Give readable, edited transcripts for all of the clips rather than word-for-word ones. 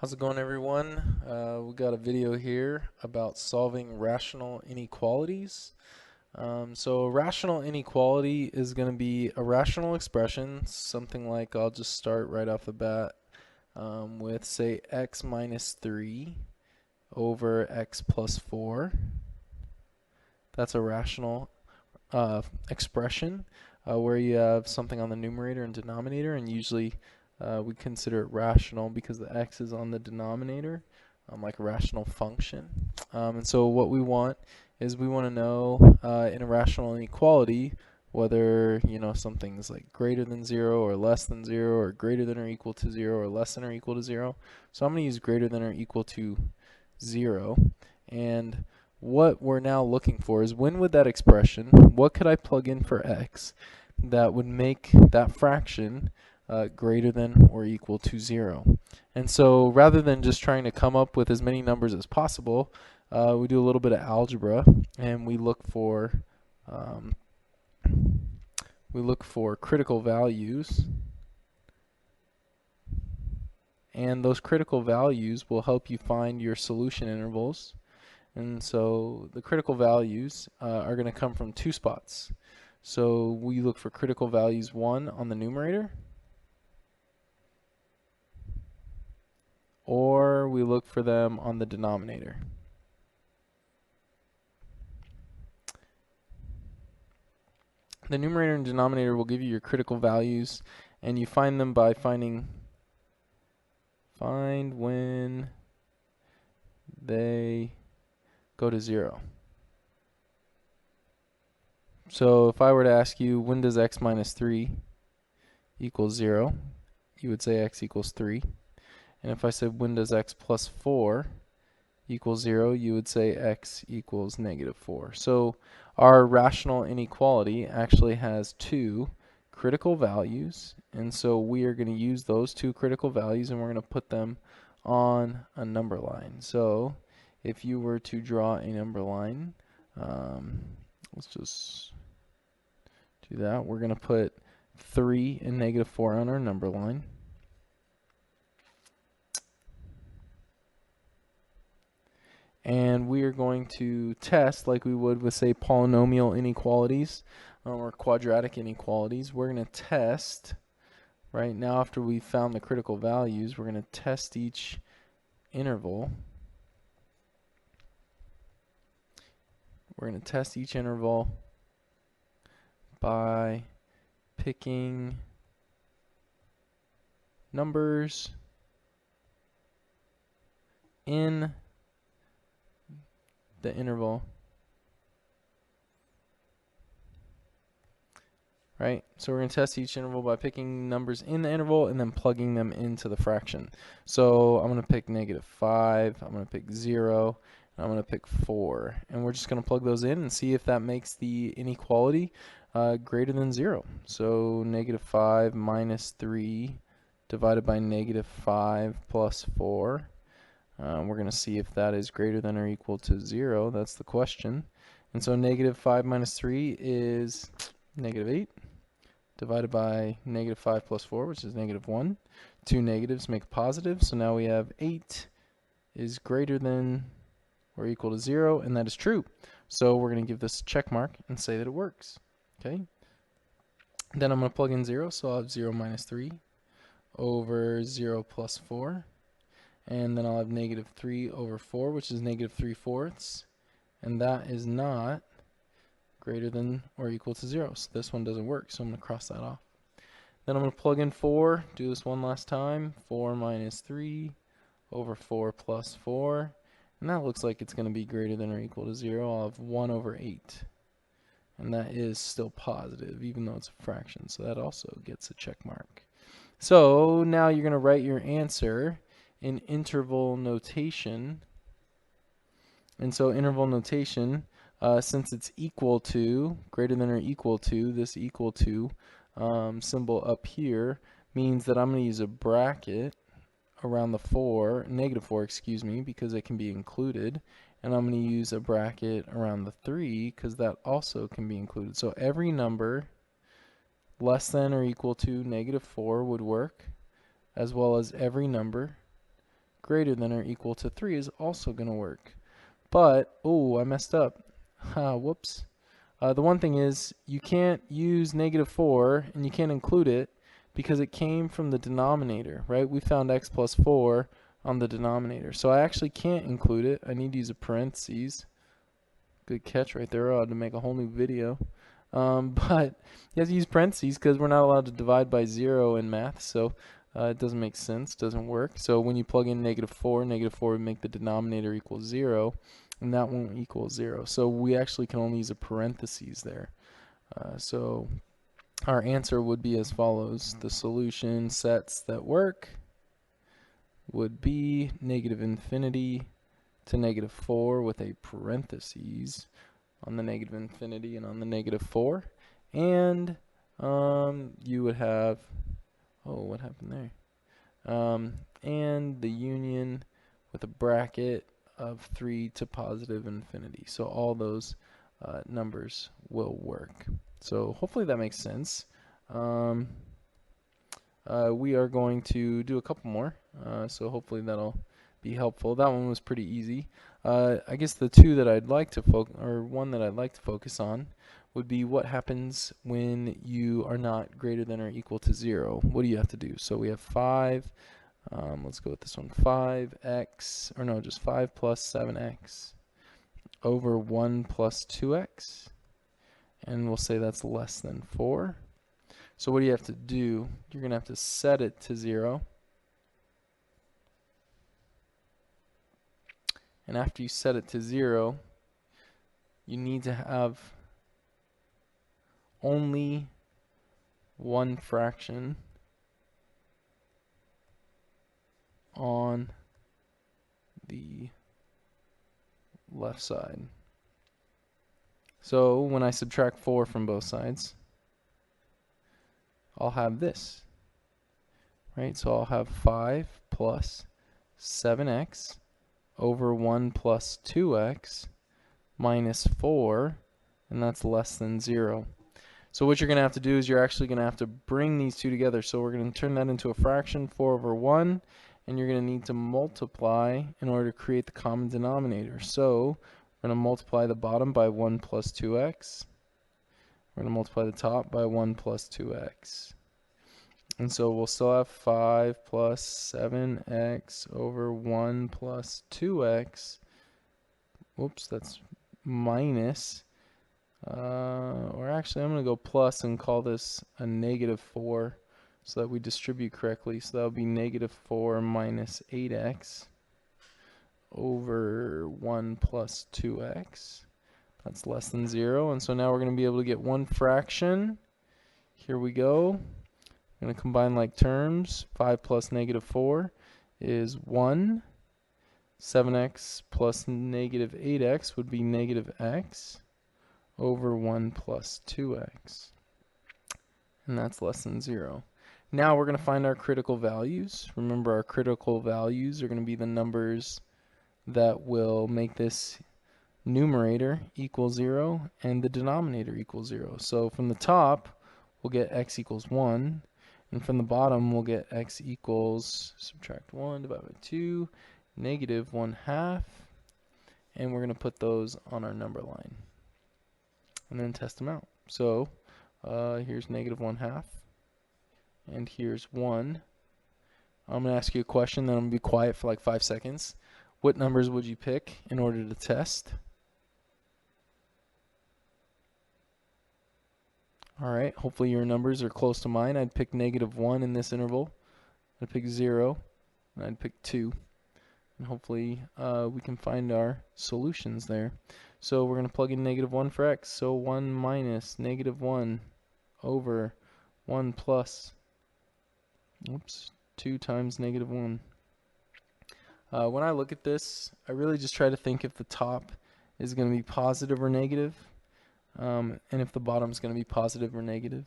How's it going, everyone? We got a video here about solving rational inequalities. So a rational inequality is going to be a rational expression, something like, I'll just start right off the bat with, say, x minus 3 over x plus 4. That's a rational expression where you have something on the numerator and denominator, and usually we consider it rational because the x is on the denominator, like a rational function. And so what we want is we want to know in a rational inequality whether something is like greater than 0 or less than 0 or greater than or equal to 0 or less than or equal to 0. So I'm going to use greater than or equal to 0, and what we're now looking for is when would that expression, what could I plug in for x that would make that fraction greater than or equal to 0. And so rather than just trying to come up with as many numbers as possible, we do a little bit of algebra and we look for critical values, and those critical values will help you find your solution intervals. And so the critical values are going to come from two spots. So we look for critical values 1 on the numerator, or we look for them on the denominator. The numerator and denominator will give you your critical values, and you find them by find when they go to 0. So if I were to ask you, when does x minus 3 equal 0, you would say x equals 3. And if I said, when does x plus 4 equal 0, you would say x equals negative 4. So our rational inequality actually has two critical values, and so we are going to use those two critical values and we're going to put them on a number line. So if you were to draw a number line, let's just do that. We're going to put 3 and negative 4 on our number line. And we are going to test like we would with, say, polynomial inequalities or quadratic inequalities. We're going to test right now, after we found the critical values, we're going to test each interval. We're going to test each interval by picking numbers in the interval, right? So we're going to test each interval by picking numbers in the interval and then plugging them into the fraction. So I'm going to pick negative 5, I'm going to pick 0, and I'm going to pick 4. And we're just going to plug those in and see if that makes the inequality greater than 0. So negative 5 minus 3 divided by negative 5 plus 4. We're going to see if that is greater than or equal to 0. That's the question. And so negative 5 minus 3 is negative 8 divided by negative 5 plus 4, which is negative 1. Two negatives make a positive, so now we have 8 is greater than or equal to 0, and that is true. So we're going to give this a check mark and say that it works. Okay. Then I'm going to plug in 0, so I'll have 0 minus 3 over 0 plus 4. And then I'll have negative 3 over 4, which is negative 3/4. And that is not greater than or equal to 0. So this one doesn't work, so I'm going to cross that off. Then I'm going to plug in 4, do this one last time. 4 minus 3 over 4 plus 4. And that looks like it's going to be greater than or equal to 0. I'll have 1 over 8. And that is still positive, even though it's a fraction. So that also gets a check mark. So now you're going to write your answer in interval notation. And so interval notation, since it's equal to, greater than or equal to, this equal to symbol up here means that I'm going to use a bracket around the 4, negative 4, excuse me, because it can be included. And I'm going to use a bracket around the 3 because that also can be included. So every number less than or equal to negative 4 would work, as well as every number greater than or equal to 3 is also going to work. But, oh, I messed up. Whoops. The one thing is you can't use -4 and you can't include it because it came from the denominator, right? We found x plus 4 on the denominator. So I actually can't include it. I need to use a parentheses. Good catch right there. I ought to make a whole new video. But you have to use parentheses because we're not allowed to divide by 0 in math. So it doesn't make sense, doesn't work. So when you plug in -4 would make the denominator equal 0. And that won't equal 0. So we actually can only use a parentheses there. So our answer would be as follows. The solution sets that work would be -infinity to -4 with a parentheses on the -infinity and on the -4. And you would have, oh, what happened there? And the union with a bracket of 3 to +infinity. So all those numbers will work. So hopefully that makes sense. We are going to do a couple more, so hopefully that'll be helpful. That one was pretty easy. I guess the two that I'd like to one that I'd like to focus on would be what happens when you are not greater than or equal to 0. What do you have to do? So we have 5. Let's go with this one. 5x, or no, just 5 plus 7x over 1 plus 2x. And we'll say that's less than 4. So what do you have to do? You're going to have to set it to 0. And after you set it to 0, you need to have only one fraction on the left side. So when I subtract 4 from both sides, I'll have this, right? So I'll have 5 plus 7x over 1 plus 2x minus 4, and that's less than 0. So what you're going to have to do is you're actually going to have to bring these two together. So we're going to turn that into a fraction, 4 over 1, and you're going to need to multiply in order to create the common denominator. So we're going to multiply the bottom by 1 plus 2x. We're going to multiply the top by 1 plus 2x. And so we'll still have 5 plus 7x over 1 plus 2x. Whoops, that's minus. Or actually, I'm going to go plus and call this a -4 so that we distribute correctly. So that would be -4 minus 8x over 1 plus 2x. That's less than 0. And so now we're going to be able to get one fraction. Here we go. I'm going to combine like terms. 5 plus -4 is 1. 7x plus -8x would be -x over 1 plus 2x. And that's less than 0. Now we're going to find our critical values. Remember, our critical values are going to be the numbers that will make this numerator equal 0 and the denominator equal 0. So from the top, we'll get x equals 1. And from the bottom, we'll get x equals, subtract 1 divided by 2, -1/2. And we're going to put those on our number line. And then test them out. So here's -1/2. And here's 1. I'm going to ask you a question, then I'm going to be quiet for like 5 seconds. What numbers would you pick in order to test? Alright, hopefully your numbers are close to mine. I'd pick -1 in this interval. I'd pick 0. And I'd pick 2. And hopefully we can find our solutions there. So we're going to plug in -1 for x. So 1 minus -1 over 1 plus, 2 times -1. When I look at this, I really just try to think if the top is going to be positive or negative, and if the bottom is going to be positive or negative.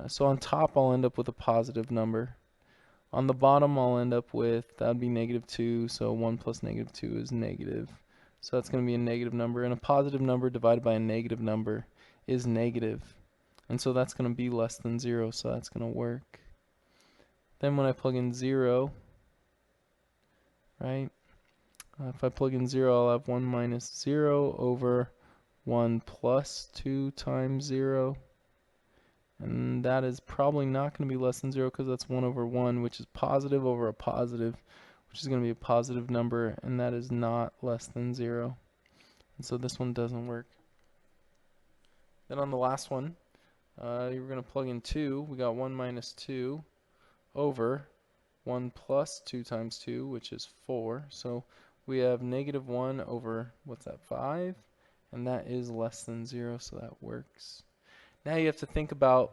So on top, I'll end up with a positive number. On the bottom, I'll end up with, that would be -2, so 1 plus -2 is negative. So that's going to be a negative number, and a positive number divided by a negative number is negative. And so that's going to be less than 0, so that's going to work. Then when I plug in 0, right? If I plug in 0, I'll have 1 minus 0 over 1 plus 2 times 0. And that is probably not going to be less than 0 because that's 1 over 1, which is positive over a positive, which is going to be a positive number, and that is not less than 0. And so this one doesn't work. Then on the last one, you're going to plug in 2. We got 1 minus 2 over 1 plus 2 times 2, which is 4. So we have negative 1 over, what's that, 5? And that is less than 0, so that works. Now you have to think about,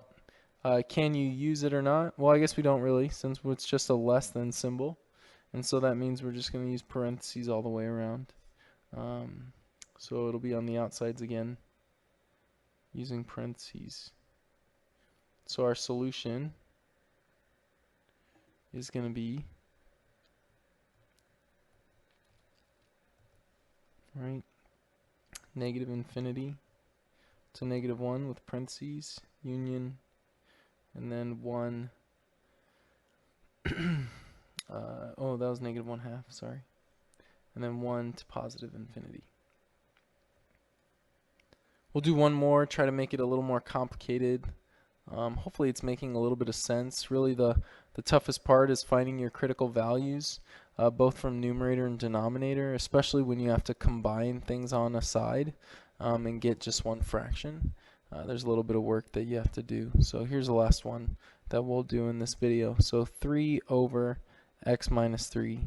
can you use it or not? Well, I guess we don't really, since it's just a less than symbol. And so that means we're just going to use parentheses all the way around. So it'll be on the outsides again, using parentheses. So our solution is going to be, right, negative infinity to negative 1 with parentheses, union, and then 1, oh, that was negative 1/2, sorry. And then 1 to positive infinity. We'll do one more, try to make it a little more complicated. Hopefully it's making a little bit of sense. Really the toughest part is finding your critical values, both from numerator and denominator, especially when you have to combine things on a side and get just one fraction. There's a little bit of work that you have to do. So here's the last one that we'll do in this video. So 3 over x minus 3,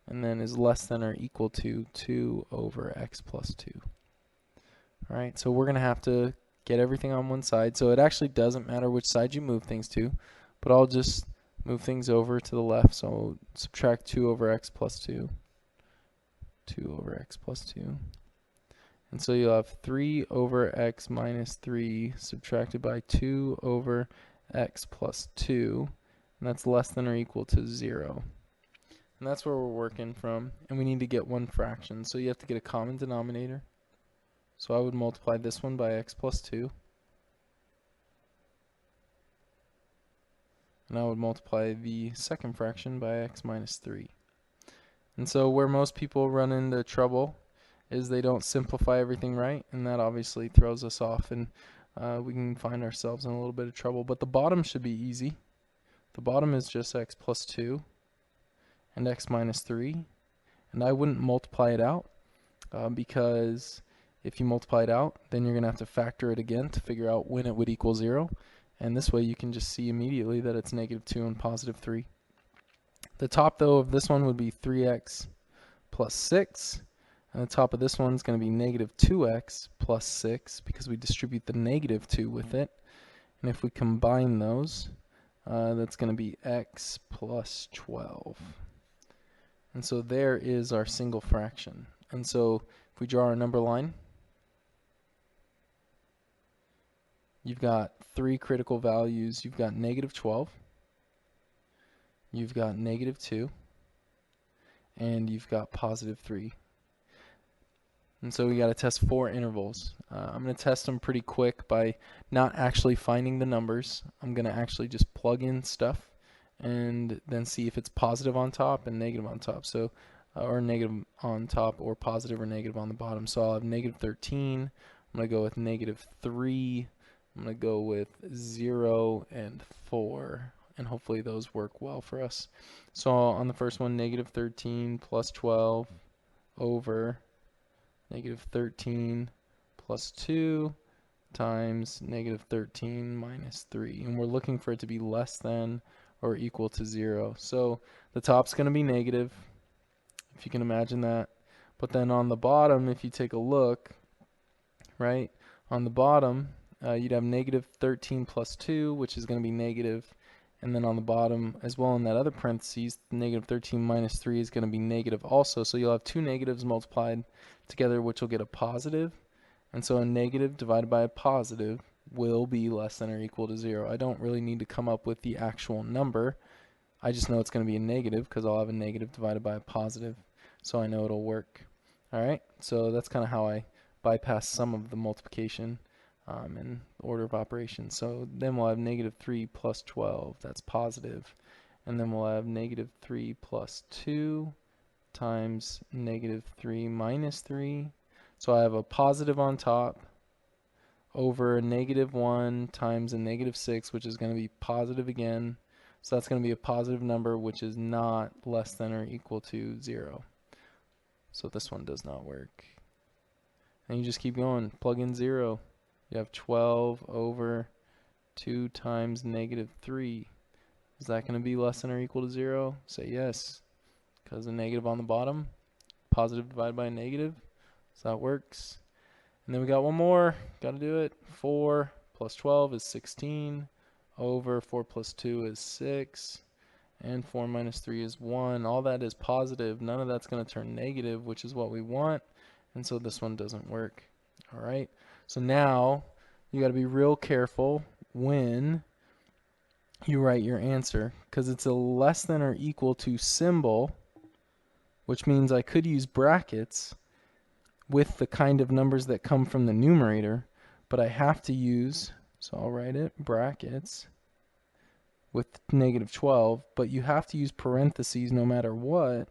and then is less than or equal to 2 over x plus 2. Alright, so we're going to have to get everything on one side. So it actually doesn't matter which side you move things to, but I'll just move things over to the left. So subtract 2 over x plus 2. 2 over x plus 2. And so you'll have 3 over x minus 3 subtracted by 2 over x plus 2. And that's less than or equal to 0. And that's where we're working from. And we need to get one fraction. So you have to get a common denominator. So I would multiply this one by x plus 2. And I would multiply the second fraction by x minus 3. And so where most people run into trouble is they don't simplify everything right, and that obviously throws us off, and we can find ourselves in a little bit of trouble. But the bottom should be easy. The bottom is just x plus 2 and x minus 3. And I wouldn't multiply it out because if you multiply it out, then you're going to have to factor it again to figure out when it would equal 0. And this way you can just see immediately that it's negative 2 and positive 3. The top, though, of this one would be 3x plus 6. And the top of this one is going to be negative 2x plus 6 because we distribute the negative 2 with it. And if we combine those, that's going to be x plus 12. And so there is our single fraction. And so if we draw our number line, you've got 3 critical values. You've got negative 12, you've got negative 2, and you've got positive 3. And so we got to test 4 intervals. I'm going to test them pretty quick by not actually finding the numbers. I'm going to actually just plug in stuff and then see if it's positive on top and negative on top. So or negative on top or positive or negative on the bottom. So I'll have negative 13. I'm going to go with negative 3. I'm going to go with 0 and 4. And hopefully those work well for us. So on the first one, negative 13 plus 12 over negative 13 plus 2 times negative 13 minus 3. And we're looking for it to be less than or equal to 0. So the top's going to be negative, if you can imagine that. But then on the bottom, if you take a look, right, on the bottom, you'd have negative 13 plus 2, which is going to be negative. And then on the bottom, as well in that other parentheses, negative 13 minus 3 is going to be negative also. So you'll have 2 negatives multiplied together, which will get a positive. And so a negative divided by a positive will be less than or equal to 0. I don't really need to come up with the actual number. I just know it's going to be a negative because I'll have a negative divided by a positive. So I know it'll work. Alright, so that's kind of how I bypass some of the multiplication in order of operations. So then we'll have negative 3 plus 12, that's positive. and then we'll have negative 3 plus 2 times negative 3 minus 3. So I have a positive on top over a negative 1 times a negative 6, which is going to be positive again. So that's going to be a positive number, which is not less than or equal to 0. So this one does not work. And you just keep going. Plug in 0. You have 12 over 2 times negative 3. Is that going to be less than or equal to 0? Say yes, because a negative on the bottom. Positive divided by a negative. So that works. And then we got one more. Got to do it. 4 plus 12 is 16. Over 4 plus 2 is 6. And 4 minus 3 is 1. All that is positive. None of that's going to turn negative, which is what we want. And so this one doesn't work. All right. So now you got to be real careful when you write your answer, because it's a less than or equal to symbol, which means I could use brackets with the kind of numbers that come from the numerator, but I have to use, so I'll write it, brackets with negative 12, but you have to use parentheses no matter what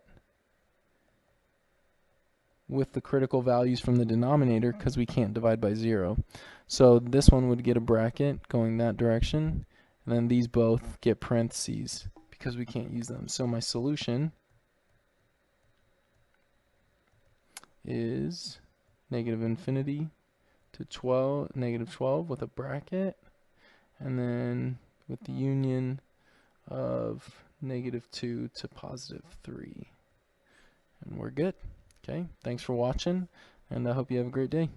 with the critical values from the denominator, because we can't divide by 0. So this one would get a bracket going that direction, and then these both get parentheses because we can't use them. So my solution is negative infinity to negative 12 with a bracket, and then with the union of negative 2 to positive 3. And we're good. Okay, thanks for watching, and I hope you have a great day.